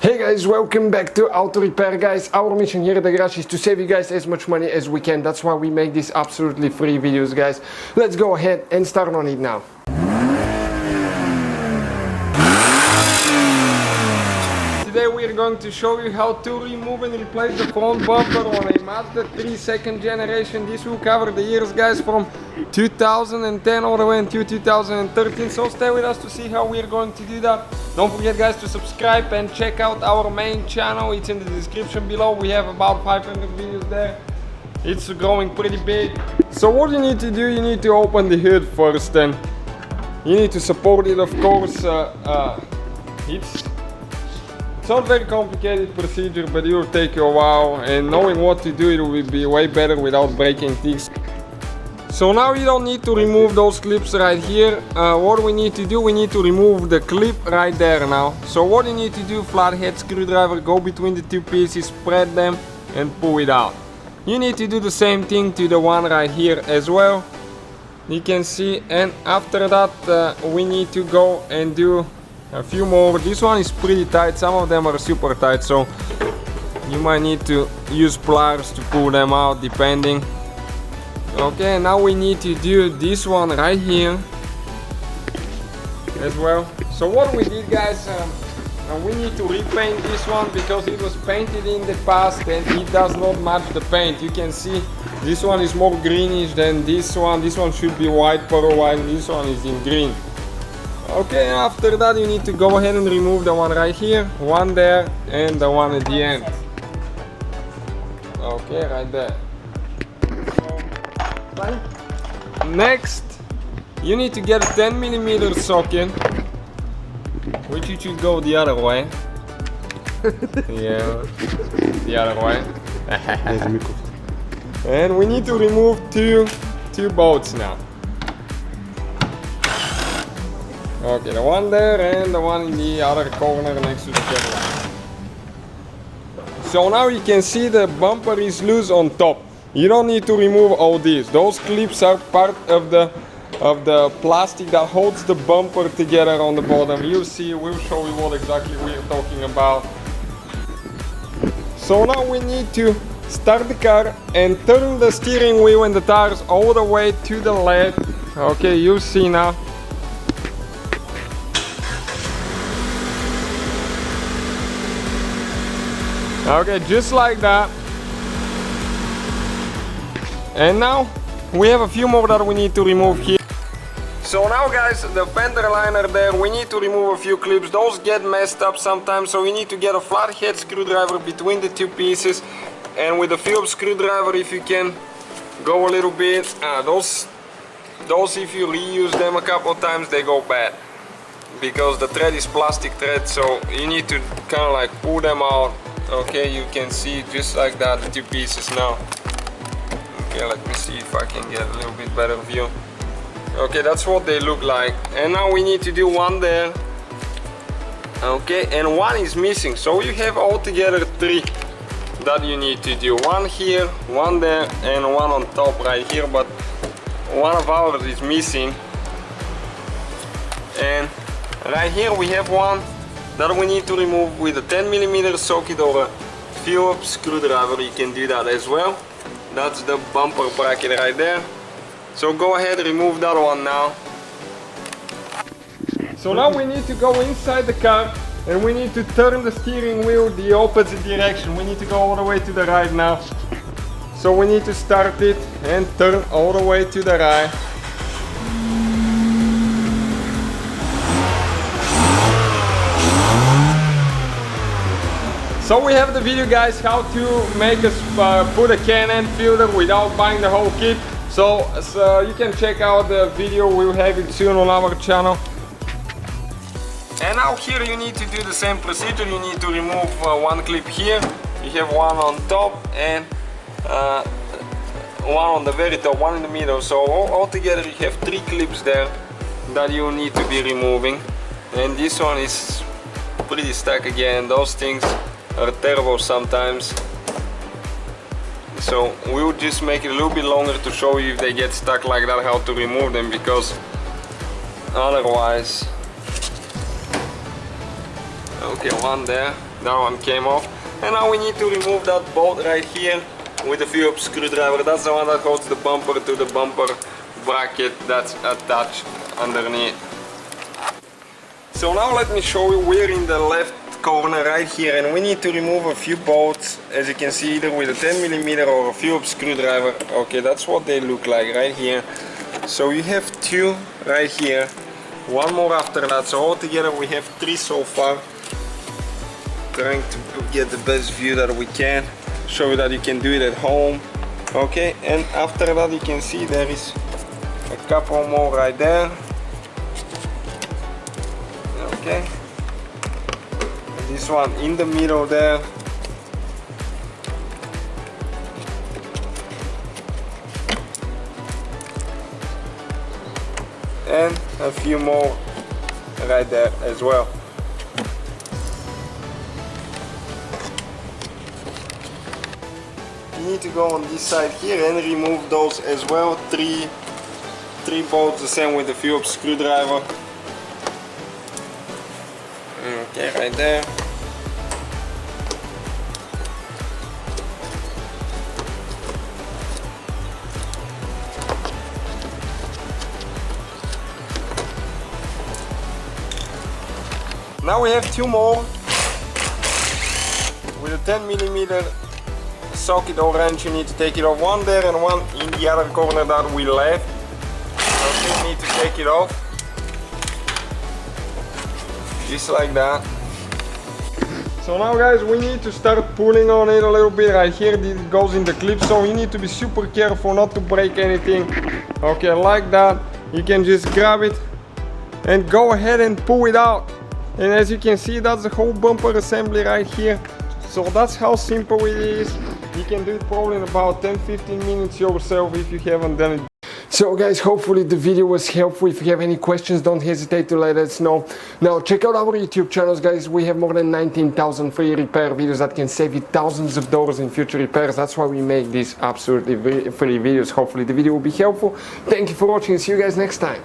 Hey guys, welcome back to Auto Repair guys. Our mission here at the garage is to save you guys as much money as we can. That's why we make these absolutely free videos guys. Let's go ahead and start on it now. Today we are going to show you how to remove and replace the front bumper on a Mazda 3 second generation. This will cover the years guys from 2010 all the way until 2013, so stay with us to see how we are going to do that. Don't forget guys to subscribe and check out our main channel, it's in the description below. We have about 500 videos there. It's growing pretty big. So what you need to do, you need to open the hood first, and you need to support it, of course. It's not a very complicated procedure, but it will take you a while, and knowing what to do, it will be way better without breaking things. So now you don't need to remove those clips right here. What we need to do, we need to remove the clip right there now. So what you need to do, flathead screwdriver, go between the two pieces, spread them and pull it out. You need to do the same thing to the one right here as well. You can see, and after that we need to go and do a few more. This one is pretty tight, some of them are super tight, so you might need to use pliers to pull them out depending. Okay, now we need to do this one right here as well. So what we did guys, we need to repaint this one because it was painted in the past and it does not match the paint. You can see this one is more greenish than this one. This one should be white for a while, this one is in green. Okay, after that you need to go ahead and remove the one right here, one there, and the one at the end. Okay, right there. Next, you need to get a 10mm socket, which you should go the other way. Yeah, the other way. And we need to remove two bolts now. Okay, the one there and the one in the other corner next to the kettle. So now you can see the bumper is loose on top. You don't need to remove all these. Those clips are part of the plastic that holds the bumper together on the bottom. You'll see, we'll show you what exactly we're talking about. So now we need to start the car and turn the steering wheel and the tires all the way to the left. Okay, you'll see now. Okay, just like that. And now we have a few more that we need to remove here. So now guys, the fender liner there, we need to remove a few clips. Those get messed up sometimes, so we need to get a flathead screwdriver between the two pieces, and with a Phillips screwdriver, if you can go a little bit. Those if you reuse them a couple of times, they go bad because the thread is plastic thread, so you need to kind of like pull them out. Okay, you can see just like that, the two pieces now. Okay, let me see if I can get a little bit better view. Okay, that's what they look like. And now we need to do one there. Okay, and one is missing, so you have altogether three that you need to do. One here, one there, and one on top right here, but one of ours is missing. And right here we have one that we need to remove with a 10mm socket or a Phillips screwdriver. You can do that as well. That's the bumper bracket right there. So go ahead, remove that one now. So now we need to go inside the car and we need to turn the steering wheel the opposite direction. We need to go all the way to the right now. So we need to start it and turn all the way to the right. So we have the video guys how to make us put a Can-Am filter without buying the whole kit. So you can check out the video, we'll have it soon on our channel. And now here you need to do the same procedure. You need to remove one clip here. You have one on top and one on the very top, one in the middle. So all together you have three clips there that you need to be removing. And this one is pretty stuck again. Those things are terrible sometimes, so we'll just make it a little bit longer to show you if they get stuck like that how to remove them, because otherwise Okay, one there, that one came off. And now we need to remove that bolt right here with a Phillips screwdriver. That's the one that holds the bumper to the bumper bracket that's attached underneath. So now let me show you, we're in the left corner right here and we need to remove a few bolts, as you can see, either with a 10mm or a Phillips screwdriver. Okay, that's what they look like right here. So you have two right here, one more after that, so altogether we have three so far. Trying to get the best view that we can, show you that you can do it at home. Okay, and after that you can see there is a couple more right there. Okay, and this one in the middle there. And a few more right there as well. You need to go on this side here and remove those as well. Three bolts, the same with the Phillips screwdriver. Okay, right there. Now we have two more with a 10mm socket or wrench. You need to take it off, one there and one in the other corner that we left. Okay, need to take it off just like that. So now guys, we need to start pulling on it a little bit right here. It goes in the clip, so you need to be super careful not to break anything. Okay, like that. You can just grab it and go ahead and pull it out. And as you can see, that's the whole bumper assembly right here. So that's how simple it is. You can do it probably in about 10-15 minutes yourself if you haven't done it. So guys, hopefully the video was helpful. If you have any questions, don't hesitate to let us know. Now check out our YouTube channels, guys. We have more than 19,000 free repair videos that can save you thousands of dollars in future repairs. That's why we make these absolutely free videos. Hopefully the video will be helpful. Thank you for watching. See you guys next time.